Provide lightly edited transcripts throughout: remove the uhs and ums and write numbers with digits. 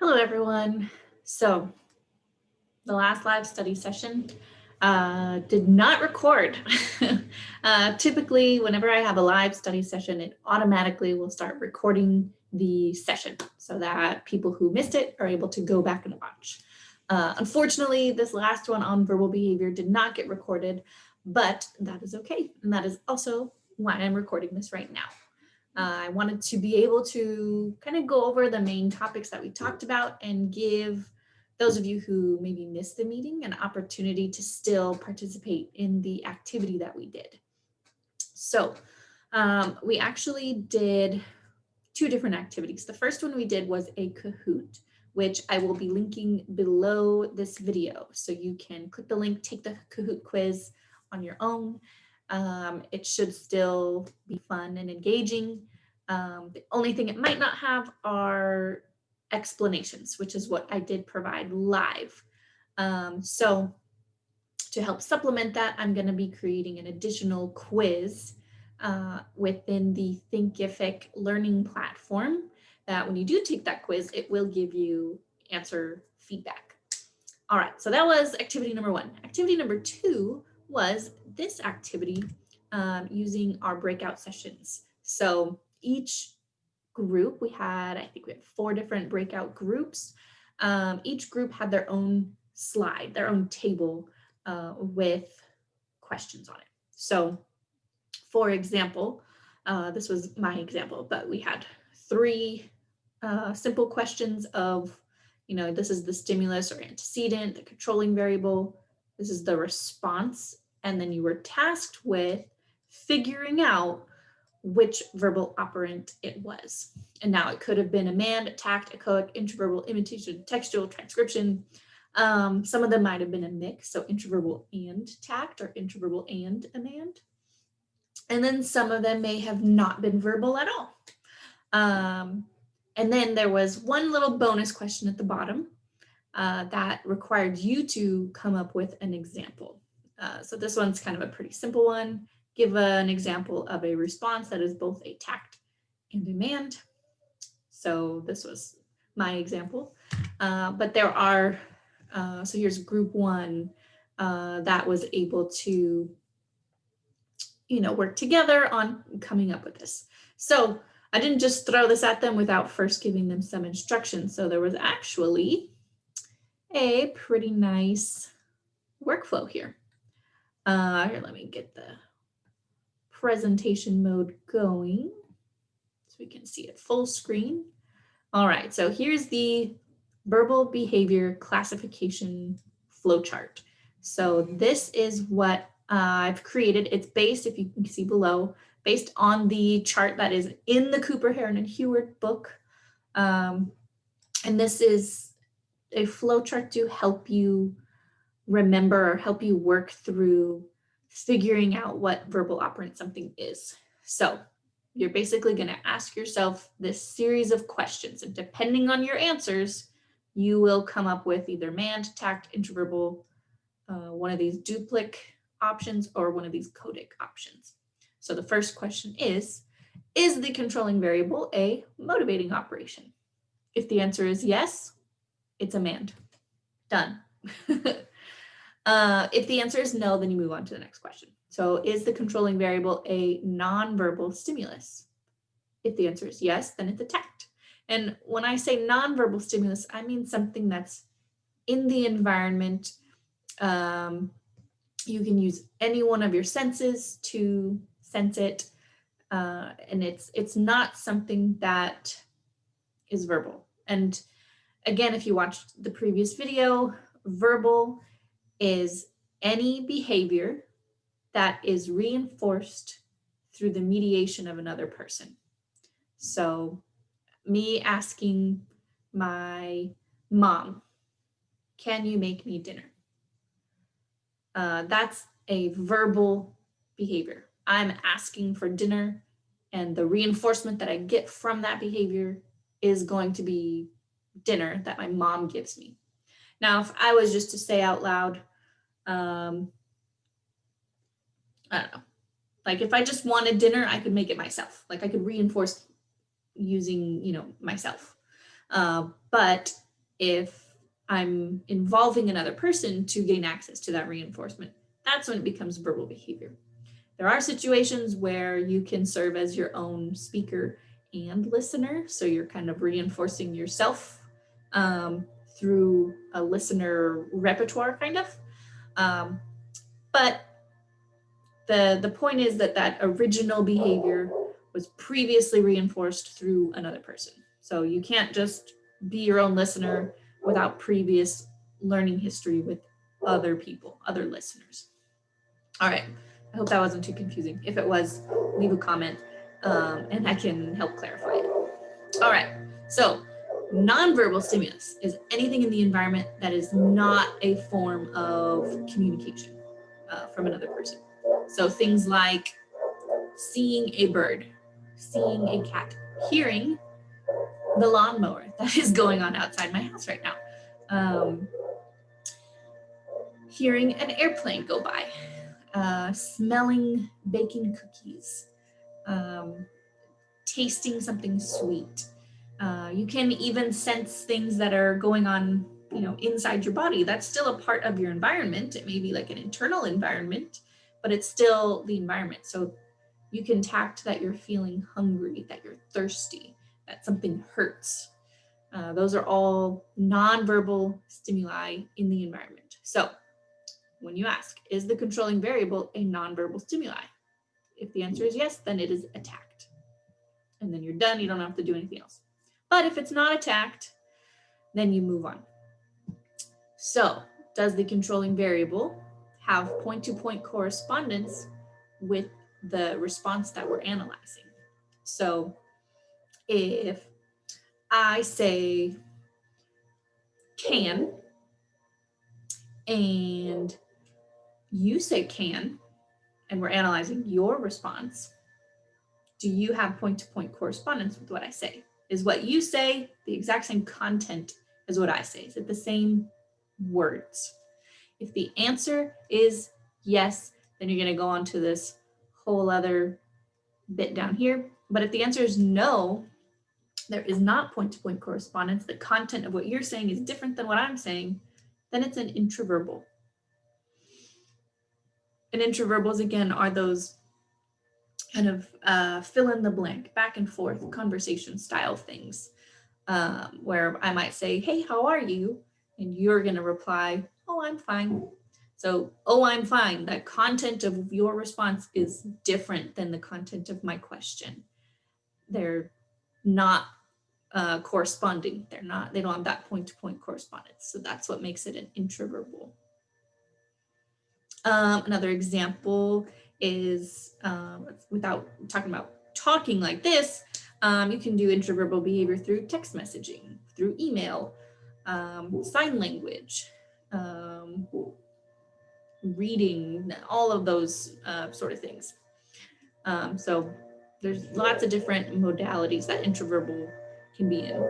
Hello, everyone. So the last live study session did not record. Typically, whenever I have a live study session, it automatically will start recording the session so that people who missed it are able to go back and watch. Unfortunately, this last one on verbal behavior did not get recorded, but that is okay. And that is also why I'm recording this right now. I wanted to be able to kind of go over the main topics that we talked about and give those of you who maybe missed the meeting an opportunity to still participate in the activity that we did. So we actually did two different activities. The first one we did was a Kahoot, which I will be linking below this video. So you can click the link, take the Kahoot quiz on your own. It should still be fun and engaging. The only thing it might not have are explanations, which is what I did provide live. So to help supplement that, I'm going to be creating an additional quiz within the Thinkific learning platform that when you do take that quiz, it will give you answer feedback. All right, so that was activity number one. Activity number two was this activity using our breakout sessions. So each group, I think we had 4 different breakout groups. Each group had their own slide, their own table with questions on it. So for example, this was my example, but we had 3 simple questions of, this is the stimulus or antecedent, the controlling variable, this is the response, and then you were tasked with figuring out which verbal operant it was. And now it could have been amand, tact, echoic, intraverbal, imitation, textual, transcription. Some of them might have been a mix, so intraverbal and tact or intraverbal and amand. And then some of them may have not been verbal at all. And then there was one little bonus question at the bottom that required you to come up with an example. So this one's kind of a pretty simple one. Give an example of a response that is both a tact and amand. So this was my example. But there are, so here's group 1 that was able to, work together on coming up with this. So I didn't just throw this at them without first giving them some instructions. So there was actually a pretty nice workflow here. Here, let me get the presentation mode going so we can see it full screen. All right, so here's the verbal behavior classification flowchart. So this is what I've created. It's based, if you can see below, based on the chart that is in the Cooper, Heron, and Heward book. And this is a flowchart to help you remember or help you work through figuring out what verbal operant something is. So you're basically going to ask yourself this series of questions, and depending on your answers, you will come up with either mand, tact, intraverbal, one of these duplic options or one of these codic options. So the first question is the controlling variable a motivating operation? If the answer is yes, it's a mand. Done. If the answer is no, then you move on to the next question. So is the controlling variable a nonverbal stimulus? If the answer is yes, then it's a tact. And when I say nonverbal stimulus, I mean something that's in the environment. You can use any one of your senses to sense it. And it's not something that is verbal. And again, if you watched the previous video, verbal is any behavior that is reinforced through the mediation of another person. So me asking my mom, can you make me dinner? That's a verbal behavior. I'm asking for dinner, and the reinforcement that I get from that behavior is going to be dinner that my mom gives me. Now, if I was just to say out loud, I don't know, like if I just wanted dinner, I could make it myself. Like I could reinforce using, myself. But If I'm involving another person to gain access to that reinforcement, that's when it becomes verbal behavior. There are situations where you can serve as your own speaker and listener. So you're kind of reinforcing yourself through a listener repertoire kind of. But the point is that original behavior was previously reinforced through another person. So you can't just be your own listener without previous learning history with other people, other listeners. All right, I hope that wasn't too confusing. If it was, leave a comment and I can help clarify it. All right, so nonverbal stimulus is anything in the environment that is not a form of communication from another person. So things like seeing a bird, seeing a cat, hearing the lawnmower that is going on outside my house right now, hearing an airplane go by, smelling baking cookies, tasting something sweet. You can even sense things that are going on, inside your body. That's still a part of your environment. It may be like an internal environment, but it's still the environment. So you can tact that you're feeling hungry, that you're thirsty, that something hurts. Those are all nonverbal stimuli in the environment. So when you ask, is the controlling variable a nonverbal stimuli? If the answer is yes, then it is attacked. And then you're done, you don't have to do anything else. But if it's not attacked, then you move on. So does the controlling variable have point-to-point correspondence with the response that we're analyzing? So if I say can and you say can, and we're analyzing your response, do you have point-to-point correspondence with what I say? Is what you say the exact same content as what I say? Is it the same words? If the answer is yes, then you're going to go on to this whole other bit down here. But if the answer is no, there is not point-to-point correspondence, the content of what you're saying is different than what I'm saying, then it's an intraverbal. And intraverbals, again, are those kind of fill in the blank, back and forth conversation style things, where I might say, hey, how are you? And you're going to reply, oh, I'm fine. So, oh, I'm fine. The content of your response is different than the content of my question. They're not corresponding. They don't have that point-to-point correspondence. So that's what makes it an intraverbal. Another example is, without talking about talking like this, you can do intraverbal behavior through text messaging, through email, sign language, reading, all of those sort of things. So there's lots of different modalities that intraverbal can be in.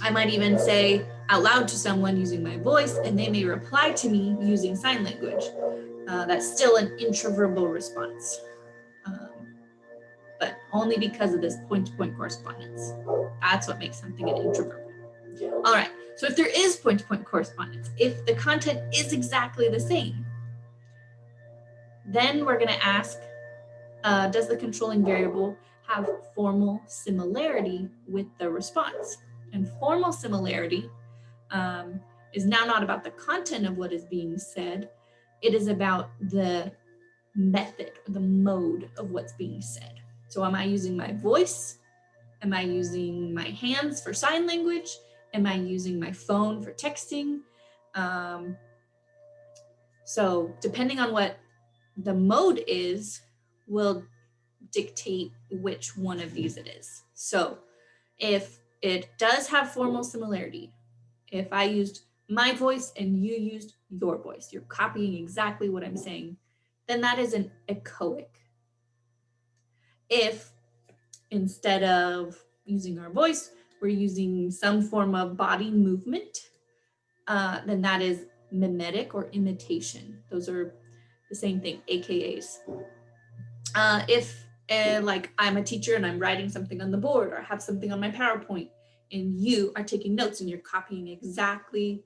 I might even say out loud to someone using my voice, and they may reply to me using sign language. That's still an intraverbal response, but only because of this point-to-point correspondence. That's what makes something an intraverbal. All right, so if there is point-to-point correspondence, if the content is exactly the same, then we're going to ask, does the controlling variable have formal similarity with the response? And formal similarity is now not about the content of what is being said. It is about the method, or the mode of what's being said. So am I using my voice? Am I using my hands for sign language? Am I using my phone for texting? So depending on what the mode is, will dictate which one of these it is. So if it does have formal similarity, if I used my voice and you used your voice, you're copying exactly what I'm saying, then that is an echoic. If instead of using our voice, we're using some form of body movement, then that is mimetic or imitation. Those are the same thing, AKAs. If like I'm a teacher and I'm writing something on the board or have something on my PowerPoint and you are taking notes and you're copying exactly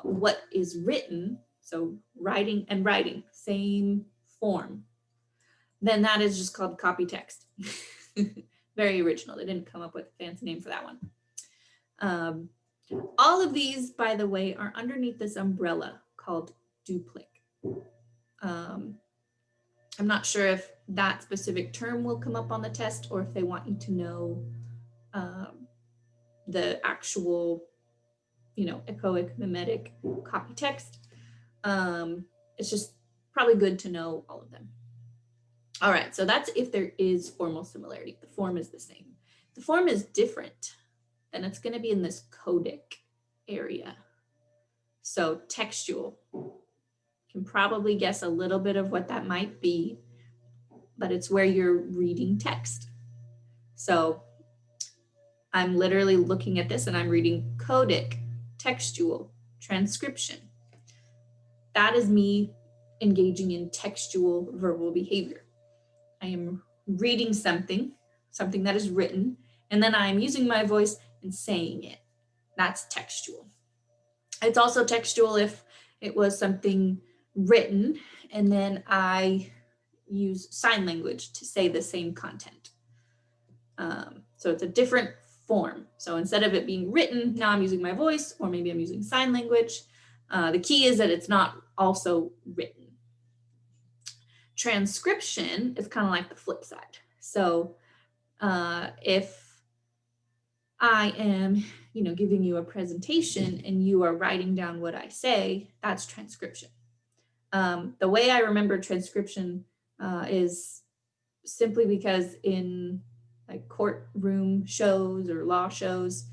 what is written, so writing and writing, same form, then that is just called copy text. Very original. They didn't come up with a fancy name for that one. All of these, by the way, are underneath this umbrella called duplicate. I'm not sure if that specific term will come up on the test or if they want you to know the actual, echoic, mimetic, copy text. It's just probably good to know all of them. All right, so that's if there is formal similarity. The form is the same. The form is different, then it's going to be in this codic area. So textual. Can probably guess a little bit of what that might be, but it's where you're reading text. So I'm literally looking at this and I'm reading codic, textual, transcription. That is me engaging in textual verbal behavior. I am reading something that is written, and then I'm using my voice and saying it. That's textual. It's also textual if it was something written and then I use sign language to say the same content. So it's a different form. So instead of it being written, now I'm using my voice, or maybe I'm using sign language. The key is that it's not also written. Transcription is kind of like the flip side. So if I am, giving you a presentation and you are writing down what I say, that's transcription. The way I remember transcription is simply because in like courtroom shows or law shows,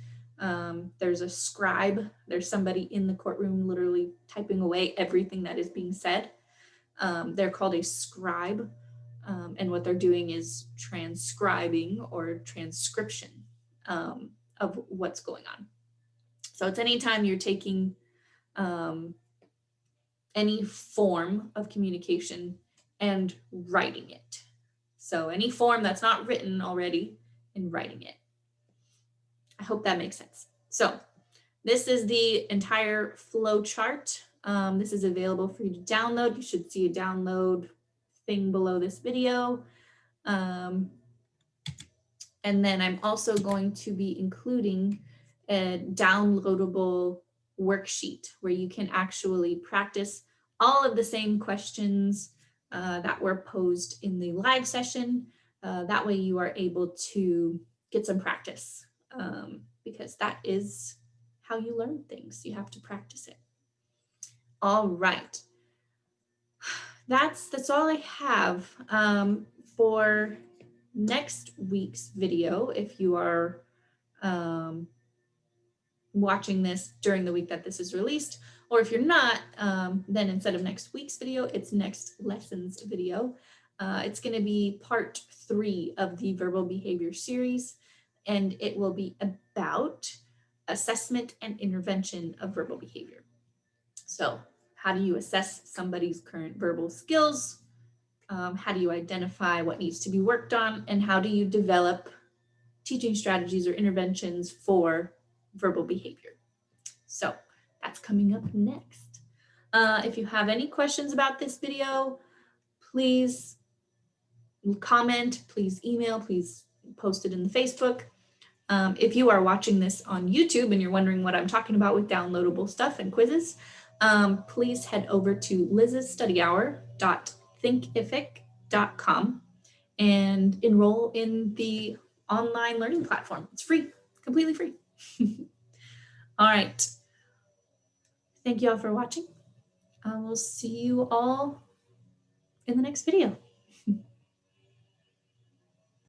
there's a scribe. There's somebody in the courtroom literally typing away everything that is being said. They're called a scribe, and what they're doing is transcribing or transcription of what's going on. So it's anytime you're taking any form of communication and writing it. So any form that's not written already and writing it. I hope that makes sense. So this is the entire flow chart. This is available for you to download. You should see a download thing below this video. And then I'm also going to be including a downloadable worksheet where you can actually practice all of the same questions that were posed in the live session. That way you are able to get some practice because that is how you learn things. You have to practice it. All right. That's all I have for next week's video. If you are watching this during the week that this is released, or if you're not, then instead of next week's video, it's next lesson's video. It's going to be part 3 of the verbal behavior series, and it will be about assessment and intervention of verbal behavior. So how do you assess somebody's current verbal skills? How do you identify what needs to be worked on? And how do you develop teaching strategies or interventions for verbal behavior? So that's coming up next. If you have any questions about this video, please comment, please email, please post it in the Facebook. If you are watching this on YouTube and you're wondering what I'm talking about with downloadable stuff and quizzes, please head over to lizstudyhour.thinkific.com and enroll in the online learning platform. It's free, completely free. All right. Thank you all for watching. I will see you all in the next video.